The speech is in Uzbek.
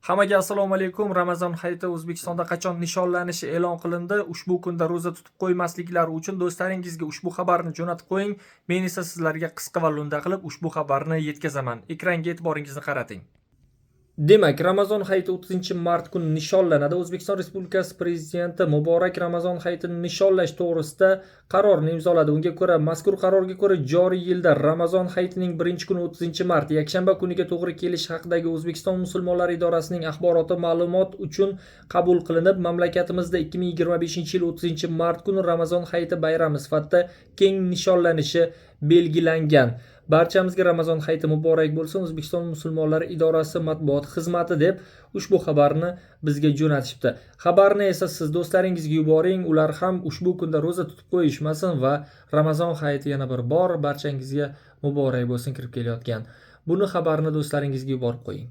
Hammaga assalomu alaykum. Ramazon hayiti O'zbekistonda qachon nishonlanishi e'lon qilindi. Ushbu kunda ro'za tutib qo'ymasliklari uchun do'stlaringizga ushbu xabarni jo'natib qo'ying. Men esa sizlarga qisqa va lo'nda qilib ushbu xabarni yetkazaman. Ekranga e'tiboringizni qarating. Demak, Ramazon hayiti 30-mart kuni nishonlanadi. O'zbekiston Respublikasi Prezidenti Muborak Ramazon hayitini nishonlash to'g'risida qarorni imzoladi. Unga ko'ra, mazkur qarorga ko'ra joriy yilda Ramazon hayitining birinchi kuni 30-mart yakshanba kuniga to'g'ri kelishi haqidagi O'zbekiston musulmonlari idorasining axboroti ma'lumot uchun qabul qilinib, mamlakatimizda 2025-yil 30-mart kuni Ramazon hayiti bayrami sifatida keng nishonlanishi belgilangan. Barchamizga Ramazon hayiti muborak bo'lsin. O'zbekiston musulmonlari idorasi matbuot xizmati deb ushbu xabarni bizga jo'natishibdi. Xabarni esa siz do'stlaringizga yuboring, ular ham ushbu kunda ro'za tutib qo'yishmasin va Ramazon hayiti yana bir bor barchangizga muborak bo'lsin kirib kelayotgan. Buni xabarni do'stlaringizga yuborib qo'ying.